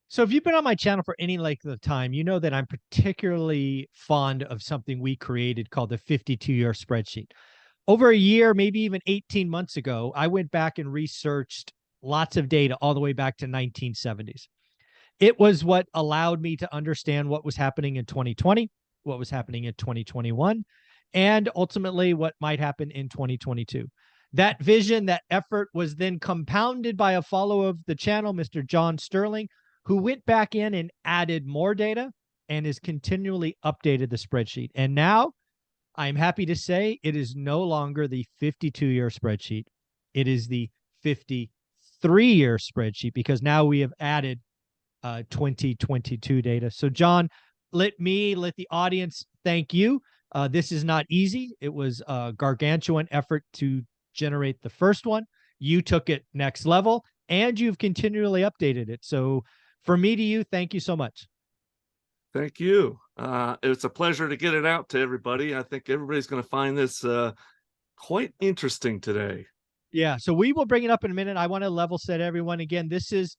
So if you've been on my channel for any length of time, you know that I'm particularly fond of something we created called the 52-year spreadsheet. Over a year, maybe even 18 months ago, I went back and researched lots of data all the way back to 1970s. It was what allowed me to understand what was happening in 2020, what was happening in 2021, and ultimately what might happen in 2022. That vision, that effort was then compounded by a follower of the channel, Mr. John Sterling, who went back in and added more data and has continually updated the spreadsheet. And now I'm happy to say it is no longer the 52-year spreadsheet. It is the 53-year spreadsheet because now we have added 2022 data. So John, let the audience thank you. This is not easy. It was a gargantuan effort to generate the first one. You took it next level and you've continually updated it. So for me to you, thank you so much. Thank you. It's a pleasure to get it out to everybody. I think everybody's going to find this quite interesting today. Yeah, so we will bring it up in a minute. I want to level set everyone again. This is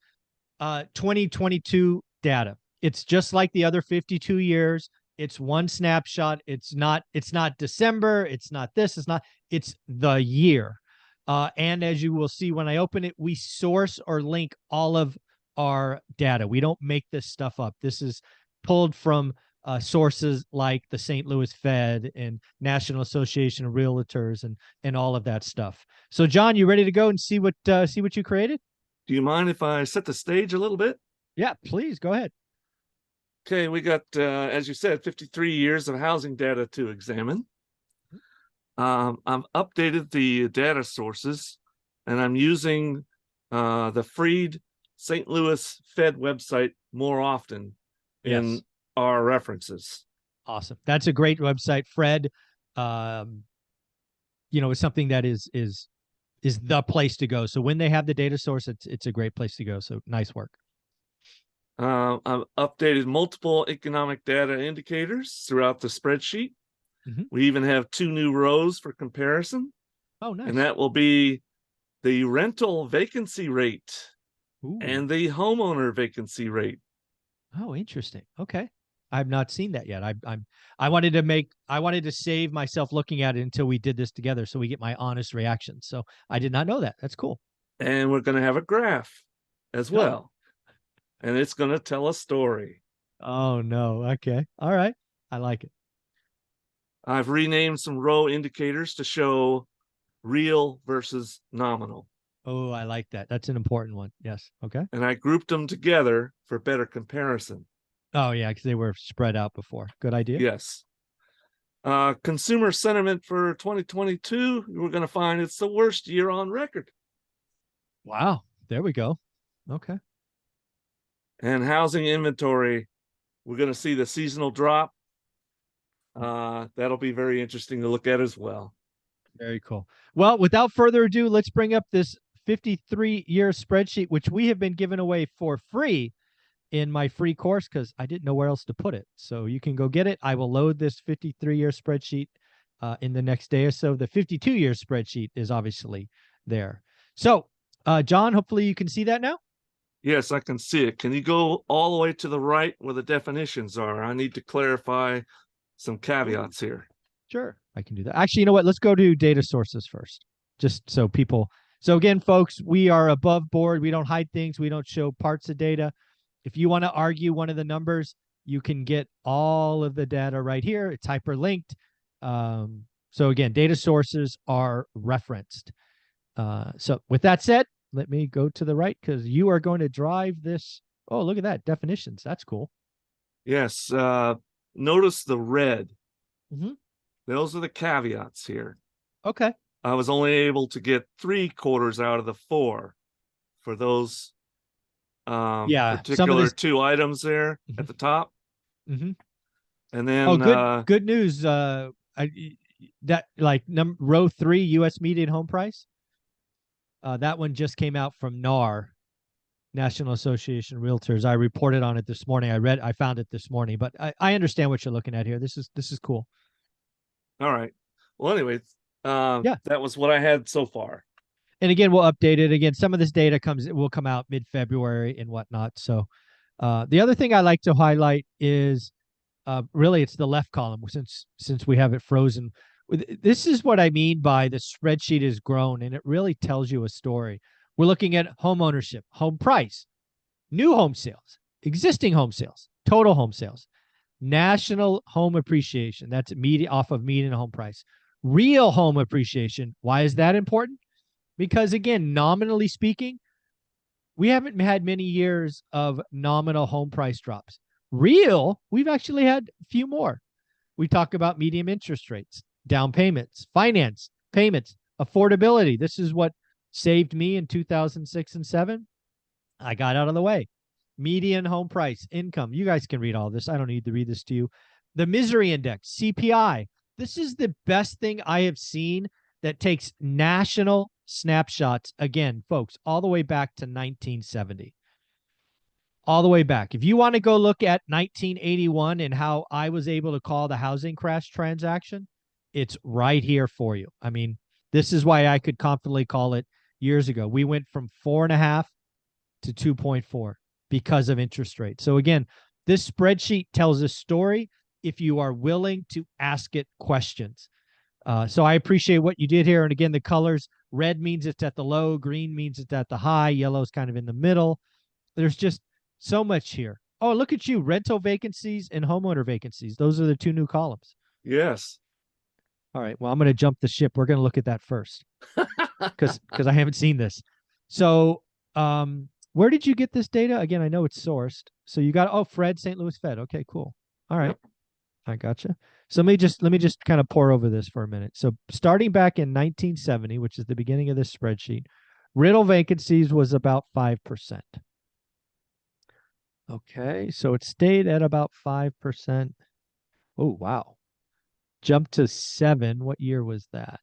2022 data. It's just like the other 52 years. It's one snapshot. It's not December. It's not this. It's the year. And as you will see when I open it, we source or link all of our data. We don't make this stuff up. This is pulled from sources like the St. Louis Fed and National Association of Realtors and all of that stuff. So John, you ready to go and see what you created? Do you mind if I set the stage a little bit? Yeah, please go ahead. Okay, we got, as you said, 53 years of housing data to examine. I've updated the data sources, and I'm using the freed St. Louis Fed website more often in our references. Awesome. That's a great website. Fred, is something that is the place to go. So when they have the data source, it's a great place to go. So nice work. I've updated multiple economic data indicators throughout the spreadsheet. We even have 2 new rows for comparison. Oh, nice. And that will be the rental vacancy rate and the homeowner vacancy rate. Oh, interesting. Okay. I've not seen that yet. I wanted to save myself looking at it until we did this together so we get my honest reaction. So I did not know that. That's cool. And we're going to have a graph as well. And it's going to tell a story. Oh, no. Okay. All right. I like it. I've renamed some row indicators to show real versus nominal. Oh, I like that. That's an important one. Yes. Okay. And I grouped them together for better comparison. Oh, yeah, because they were spread out before. Good idea. Yes. Consumer sentiment for 2022, we're going to find it's the worst year on record. Wow. There we go. Okay. And housing inventory, we're going to see the seasonal drop. That'll be very interesting to look at as well. Very cool. Well, without further ado, let's bring up this 53-year spreadsheet, which we have been giving away for free in my free course because I didn't know where else to put it. So you can go get it. I will load this 53-year spreadsheet in the next day or so. The 52-year spreadsheet is obviously there. So, John, hopefully you can see that now. Yes, I can see it. Can you go all the way to the right where the definitions are? I need to clarify some caveats here. Sure, I can do that. Actually, you know what? Let's go to data sources first, just so people. So again, folks, we are above board. We don't hide things. We don't show parts of data. If you want to argue one of the numbers, you can get all of the data right here. It's hyperlinked. So again, data sources are referenced. So with that said, let me go to the right because you are going to drive this. Oh, look at that. Definitions. That's cool. Yes. Notice the red. Mm-hmm. Those are the caveats here. Okay. I was only able to get 3/4 out of the 4 for those particular 2 items there at the top. And then good news. That like row 3 U.S. median home price. That one just came out from NAR, National Association of Realtors. I reported on it this morning. I found it this morning, but I understand what you're looking at here. This is cool. All right. Well, anyways, that was what I had so far. And again, we'll update it. Again, some of this data will come out mid-February and whatnot. So The other thing I like to highlight is really it's the left column since we have it frozen. This is what I mean by the spreadsheet has grown, and it really tells you a story. We're looking at home ownership, home price, new home sales, existing home sales, total home sales, national home appreciation. That's off of median home price. Real home appreciation. Why is that important? Because again, nominally speaking, we haven't had many years of nominal home price drops. Real, we've actually had a few more. We talk about medium interest rates, down payments, finance payments, affordability. This is what saved me in 2006 and 7. I got out of the way. Median home price, income. You guys can read all this. I don't need to read this to you. The misery index, CPI. This is the best thing I have seen that takes national snapshots. Again, folks, all the way back to 1970. All the way back. If you want to go look at 1981 and how I was able to call the housing crash transaction, it's right here for you. I mean, this is why I could confidently call it years ago. We went from 4.5 to 2.4 because of interest rates. So again, this spreadsheet tells a story if you are willing to ask it questions. So I appreciate what you did here. And again, the colors, red means it's at the low, green means it's at the high, yellow is kind of in the middle. There's just so much here. Oh, look at you, rental vacancies and homeowner vacancies. Those are the two new columns. Yes. All right. Well, I'm going to jump the ship. We're going to look at that first because I haven't seen this. So where did you get this data? Again, I know it's sourced. So you got, Fred, St. Louis Fed. Okay, cool. All right. Yep. I gotcha. So let me just kind of pour over this for a minute. So starting back in 1970, which is the beginning of this spreadsheet, rental vacancies was about 5%. Okay, so it stayed at about 5%. Oh, wow. Jumped to 7. What year was that?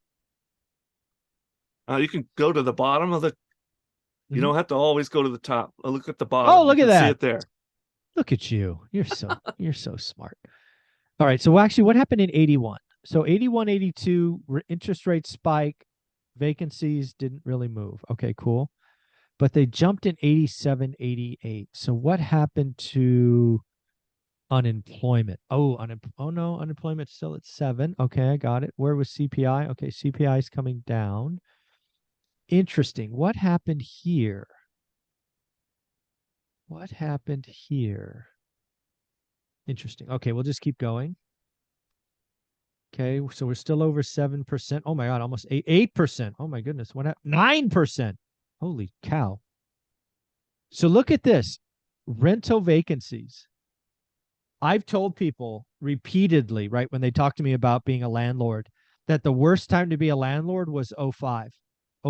You can go to the bottom of the, you don't have to always go to the top. Look at the bottom. Oh, look at that. See it there. Look at you. You're so smart. All right. So actually what happened in 81? So 81, 82, interest rates spike, vacancies didn't really move. Okay, cool. But they jumped in 87, 88. So what happened to unemployment? Oh, no, unemployment's still at 7. Okay, I got it. Where was CPI? Okay, CPI is coming down. Interesting. What happened here? What happened here? Interesting. Okay, we'll just keep going. Okay, so we're still over 7%. Oh my God, almost 8%. Oh my goodness, what happened? 9%. Holy cow. So look at this. Rental vacancies. I've told people repeatedly, right, when they talk to me about being a landlord, that the worst time to be a landlord was 05.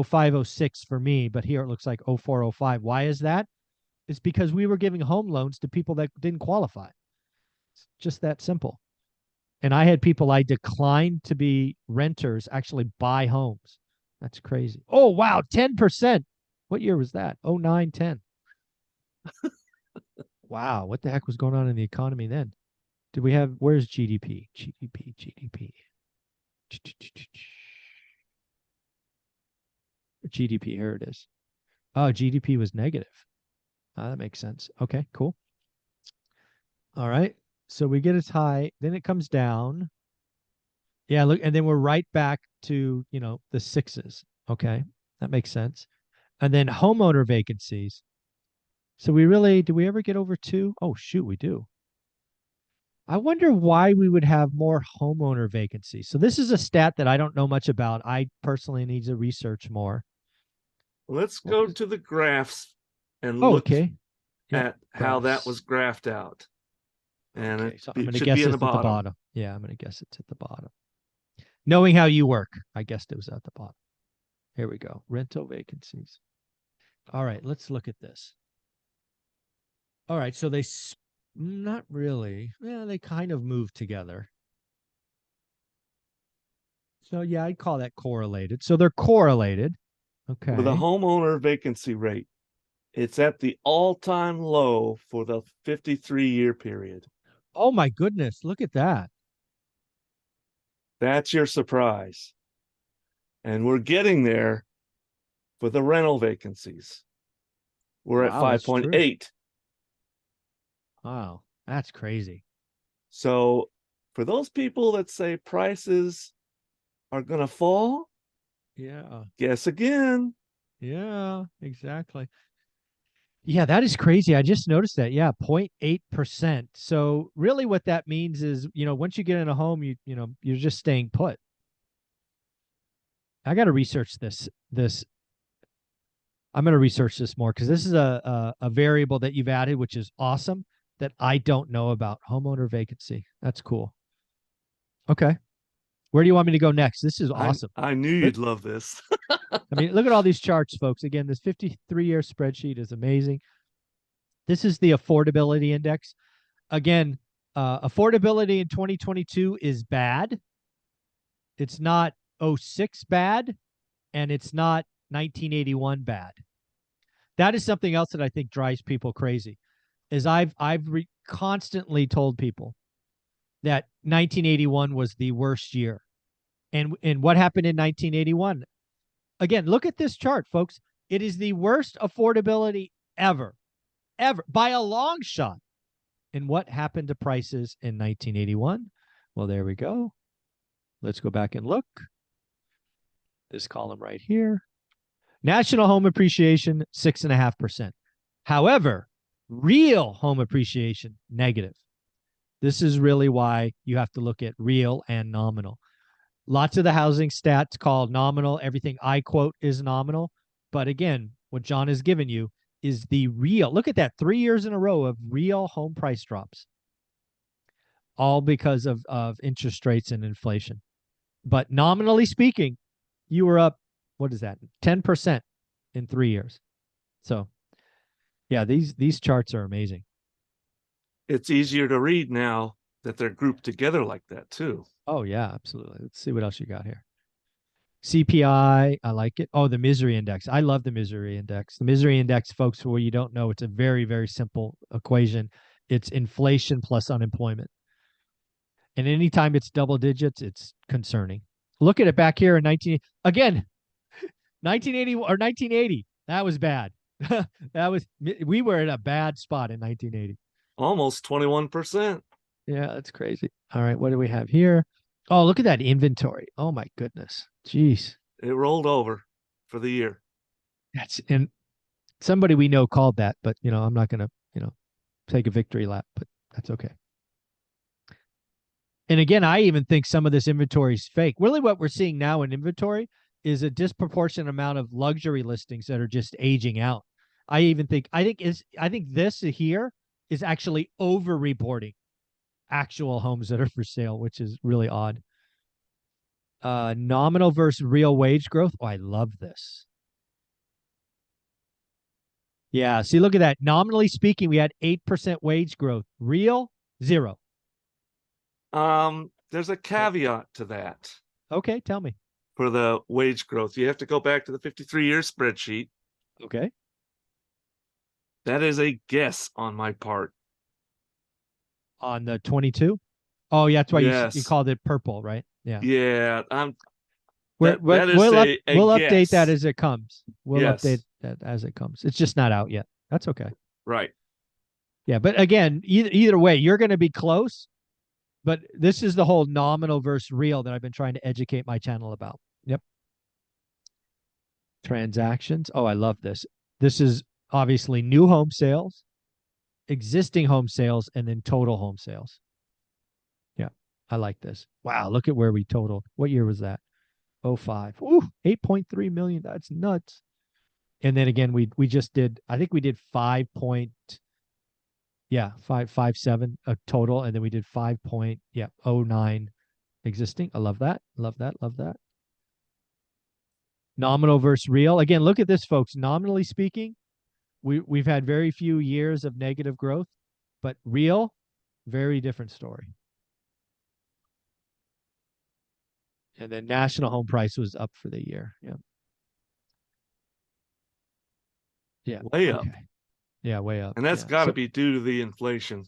05, 06 for me, but here it looks like 04, 05. Why is that? It's because we were giving home loans to people that didn't qualify. It's just that simple. And I had people I declined to be renters actually buy homes. That's crazy. Oh, wow, 10%. What year was that? 09, 10. Wow, what the heck was going on in the economy then? Did we have, where's GDP? GDP. GDP, here it is. Oh, GDP was negative. That makes sense. Okay, cool. All right. So we get as high, then it comes down. Yeah, look, and then we're right back to, the 6s. Okay, that makes sense. And then homeowner vacancies. So do we ever get over 2? Oh, shoot, we do. I wonder why we would have more homeowner vacancies. So this is a stat that I don't know much about. I personally need to research more. Let's go to the graphs and look at how that was graphed out. And okay, so I'm it going to should guess be in it's the at the bottom. bottom. Yeah, I'm going to guess it's at the bottom. Knowing how you work, I guessed it was at the bottom. Here we go. Rental vacancies. All right, let's look at this. All right, so not really. Yeah, they kind of move together. So yeah, I'd call that correlated. So they're correlated. Okay. With a homeowner vacancy rate, it's at the all-time low for the 53-year period. Oh my goodness, look at that. That's your surprise. And we're getting there for the rental vacancies. We're at 5.8. Wow, that's crazy. So for those people that say prices are going to fall, Yeah. guess again. Yeah, exactly. Yeah, that is crazy. I just noticed that. Yeah, 0.8%. So really what that means is, once you get in a home, you're just staying put. I got to research this. I'm going to research this more because this is a variable that you've added, which is awesome, that I don't know about. Homeowner vacancy. That's cool. Okay. Where do you want me to go next? This is awesome. I knew Look, you'd love this. I mean, look at all these charts, folks. Again, this 53-year spreadsheet is amazing. This is the affordability index. Again, affordability in 2022 is bad. It's not '06 bad, and it's not 1981 bad. That is something else that I think drives people crazy. Is I've constantly told people that 1981 was the worst year. And what happened in 1981? Again, look at this chart, folks. It is the worst affordability ever, ever, by a long shot. And what happened to prices in 1981? Well, there we go. Let's go back and look. This column right here. National home appreciation, 6.5%. However, real home appreciation, negative. This is really why you have to look at real and nominal. Lots of the housing stats called nominal. Everything I quote is nominal. But again, what John has given you is the real. Look at that, 3 years in a row of real home price drops, all because of interest rates and inflation. But nominally speaking, you were up, what is that, 10% in 3 years. So yeah, these charts are amazing. It's easier to read now that they're grouped together like that too. Oh yeah, absolutely. Let's see what else you got here. CPI, I like it. Oh, the misery index. I love the misery index. The misery index, folks, for you don't know, it's a very, very simple equation. It's inflation plus unemployment. And anytime it's double digits, it's concerning. Look at it back here in 1980 or 1980. That was bad. We were in a bad spot in 1980. Almost 21%. Yeah, that's crazy. All right, what do we have here? Oh, look at that inventory. Oh my goodness. Jeez. It rolled over for the year. That's and somebody we know called that, but I'm not gonna, take a victory lap, but that's okay. And again, I even think some of this inventory is fake. Really, what we're seeing now in inventory is a disproportionate amount of luxury listings that are just aging out. I think this here is actually over reporting actual homes that are for sale, which is really odd. Nominal versus real wage growth. Oh, I love this. Yeah, see, look at that. Nominally speaking, we had 8% wage growth. Real, 0. There's a caveat to that Okay, tell me. for the wage growth. You have to go back to the 53-year spreadsheet. Okay. That is a guess on my part. On the 22? Oh, yeah, that's why you Yes. called it purple, right? Yeah. Yeah, We're, that is we'll up a we'll update that guess. as it comes. We'll update Yes. that as it comes. It's just not out yet. That's okay. Right. Yeah, but again, either way, you're going to be close. But this is the whole nominal versus real that I've been trying to educate my channel about. Yep. Transactions. Oh, I love this. This is obviously new home sales, existing home sales, and then total home sales. Yeah, I like this. Wow, look at where we totaled. What year was that? 05. Ooh, 8.3 million. That's nuts. And then again, we just did, I think we did 5.7 a total, and then we did 5.09 existing. I love that. Love that. Love that. Nominal versus real. Again, look at this, folks. Nominally speaking, we've had very few years of negative growth, but real, very different story. And then national home price was up for the year. Yeah. Yeah. Way up. Okay. Yeah, way up. And that's Yeah. got to be due to the inflation.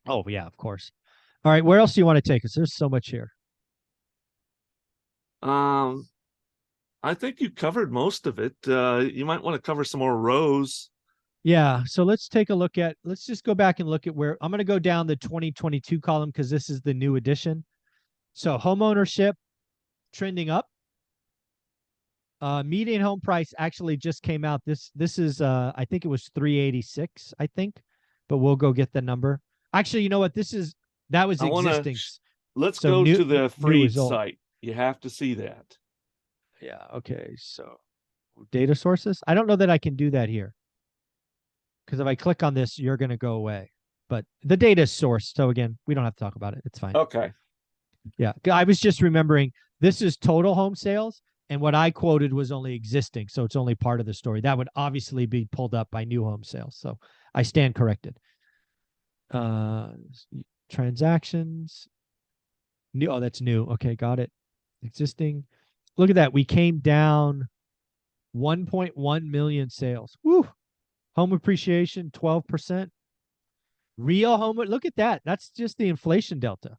Oh, yeah, of course. All right. Where else do you want to take us? There's so much here. I think you covered most of it. You might want to cover some more rows Yeah. So let's take a look at, let's just go back and look at where I'm going to go down the 2022 column because this is the new edition. So home ownership trending up. Median home price actually just came out. This is I think it was 386, I think, but we'll go get the number. Actually, you know what? That was I want to, existing. let's So go to the new freed result. site. You have to see that. Yeah. Okay. So data sources. I don't know that I can do that here because if I click on this, you're going to go away. But the data is sourced. So again, we don't have to talk about it. It's fine. Okay. Yeah. I was just remembering this is total home sales. And what I quoted was only existing. So it's only part of the story. That would obviously be pulled up by new home sales. So I stand corrected. Uh, Transactions. New. Oh, that's new. Okay. Got it. Existing. Look at that. We came down 1.1 million sales. Woo. Home appreciation, 12%. Real home, look at that. That's just the inflation delta.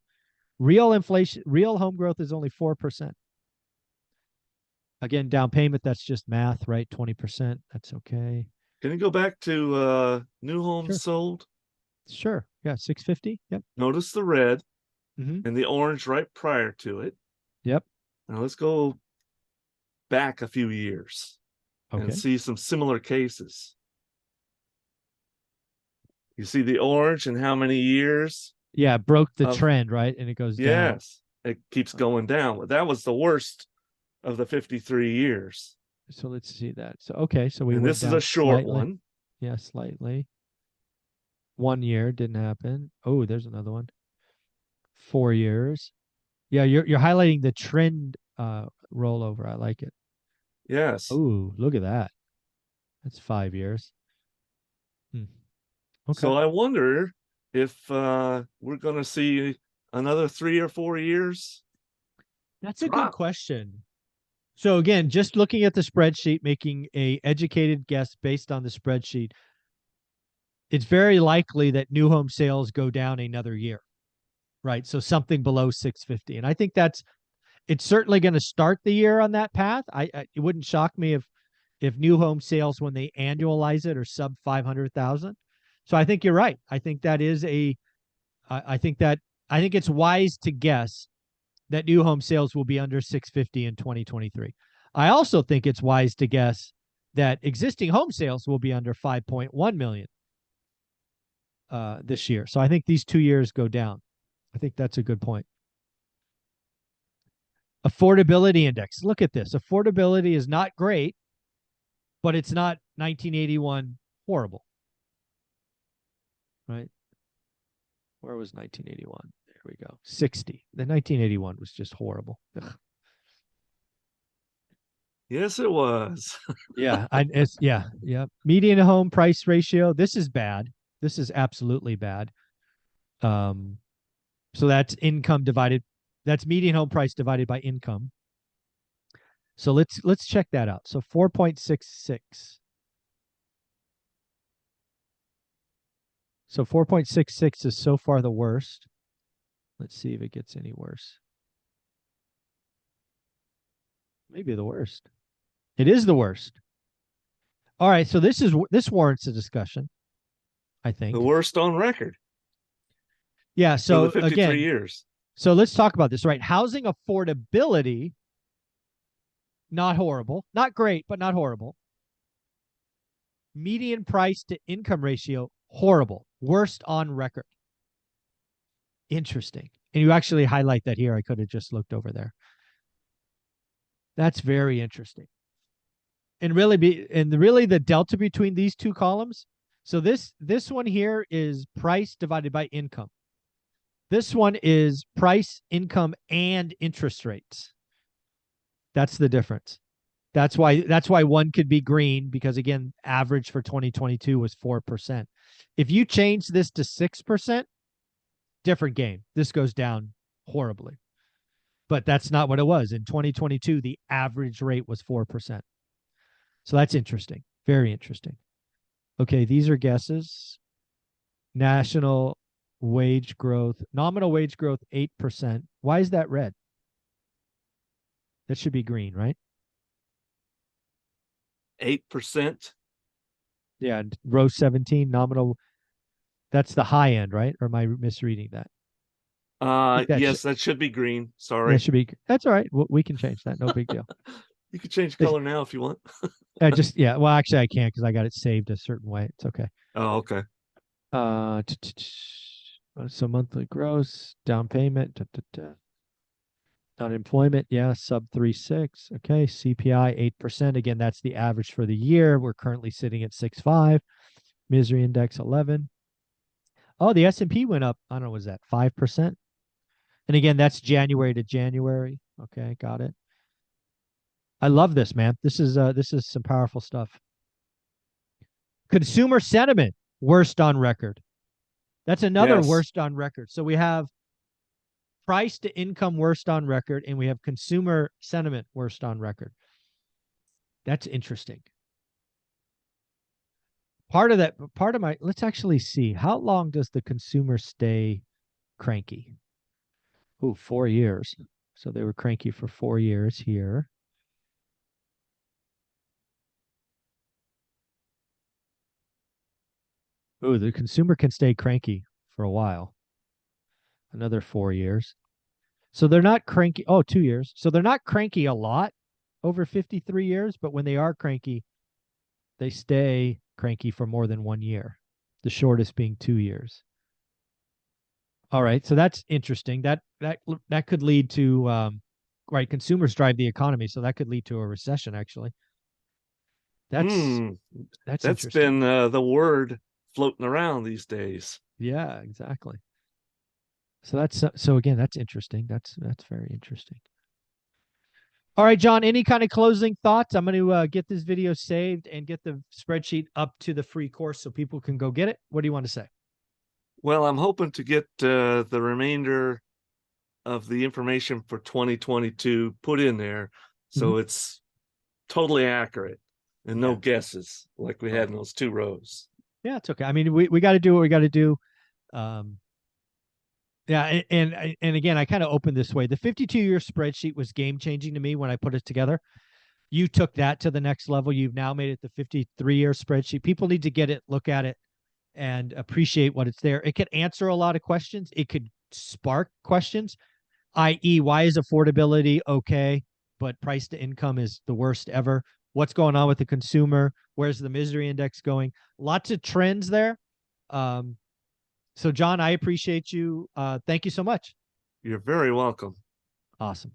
Real inflation, real home growth is only 4%. Again, down payment, that's just math, right? 20%. That's okay. Can you go back to new homes Sure. sold? Sure. Yeah, 650. Yep. Notice the red Mm-hmm. and the orange right prior to it. Yep. Now let's go back a few years and Okay. see some similar cases. You see the orange and how many years Yeah, broke the of, trend, right? And it goes down. yes, it keeps going down. That was the worst of the 53 years. So let's see that. So, okay. So we And went this is a down short slightly. one. Yeah, slightly. 1 year didn't happen. Oh, there's another one. 4 years. Yeah, you're highlighting the trend rollover. I like it. Yes. Oh, look at that. That's 5 years. Hmm. Okay. So I wonder if we're going to see another 3 or 4 years That's a good drop. question. So again, just looking at the spreadsheet, making a educated guess based on the spreadsheet, it's very likely that new home sales go down another year, right? So something below 650. And I think it's certainly going to start the year on that path. It wouldn't shock me if new home sales when they annualize it are sub 500,000. So I think you're right. I think that is I think it's wise to guess that new home sales will be under 650 in 2023. I also think it's wise to guess that existing home sales will be under 5.1 million this year. So I think these 2 years go down. I think that's a good point. Affordability index. Look at this. Affordability is not great, but it's not 1981 horrible, right? Where was 1981? There we go. 60. The 1981 was just horrible. Ugh. Yes, it was. Yeah. Median home price ratio. This is bad. This is absolutely bad. Um, so that's income divided. That's median home price divided by income. So let's check that out. So 4.66. So 4.66 is so far the worst. Let's see if it gets any worse. Maybe the worst. It is the worst. All right, so this warrants a discussion, I The think. worst on record Yeah, for the so 53 again, years. so let's talk about this, right? Housing affordability, not horrible, not great, but not horrible. Median price to income ratio, horrible, worst on record. Interesting. And you actually highlight that here. I could have just looked over there. That's very interesting. And really the delta between these two columns. So this one here is price divided by income. This one is price, income, and interest rates. That's the difference. That's why one could be green because again, average for 2022 was 4%. If you change this to 6%, different game. This goes down horribly. But that's not what it was. In 2022, the average rate was 4%. So that's interesting. Very interesting. Okay, these are guesses. National wage growth, nominal wage growth, 8%. Why is that red? That should be green, right? 8%. Yeah, row 17 nominal. That's the high end, right? Or am I misreading that? I think Yes, that should be green. that Sorry. should be. That's all right. We can change that. No big deal. You can change It's, color now if you want. just yeah. Well, actually, I can't because I got it saved a certain way. It's okay. Oh, okay. Uh, so monthly gross, down payment, unemployment, yeah, sub 3.6. Okay, CPI 8%. Again, that's the average for the year. We're currently sitting at 6.5. Misery index 11. Oh, the S&P went up. I don't know, was that 5%? And again, that's January to January. Okay, got it. I love this, man. This is some powerful stuff. Consumer sentiment, worst on record. That's another Yes. worst on record. So we have price to income worst on record, and we have consumer sentiment worst on record. That's interesting. Part of my, let's actually see, how long does the consumer stay cranky? Oh, 4 years. So they were cranky for 4 years here. Oh, the consumer can stay cranky for a while. Another 4 years. So they're not cranky. Oh, 2 years. So they're not cranky a lot over 53 years, but when they are cranky, they stay cranky for more than 1 year. The shortest being 2 years. All right, so that's interesting. That could lead to right. Consumers drive the economy, so that could lead to a recession. Actually, that's Hmm. that's That's interesting. been the word floating around these days. Yeah, exactly. So so again, that's interesting. That's very interesting. All right, John, any kind of closing thoughts? I'm going to get this video saved and get the spreadsheet up to the free course so people can go get it. What do you want to say? Well, I'm hoping to get the remainder of the information for 2022 put in there Mhm. so it's totally accurate and no Yeah. guesses like we had Right. in those two rows. Yeah, it's okay. I mean, we got to do what we got to do. Um, yeah, and again, I kind of opened this way. The 52-year spreadsheet was game changing to me when I put it together. You took that to the next level. You've now made it the 53-year spreadsheet. People need to get it, look at it, and appreciate what it's there. It could answer a lot of questions. It could spark questions, i.e., why is affordability okay, but price to income is the worst ever? What's going on with the consumer? Where's the misery index going? Lots of trends there. Um, so, John, I appreciate you. Thank you so much. You're very welcome. Awesome.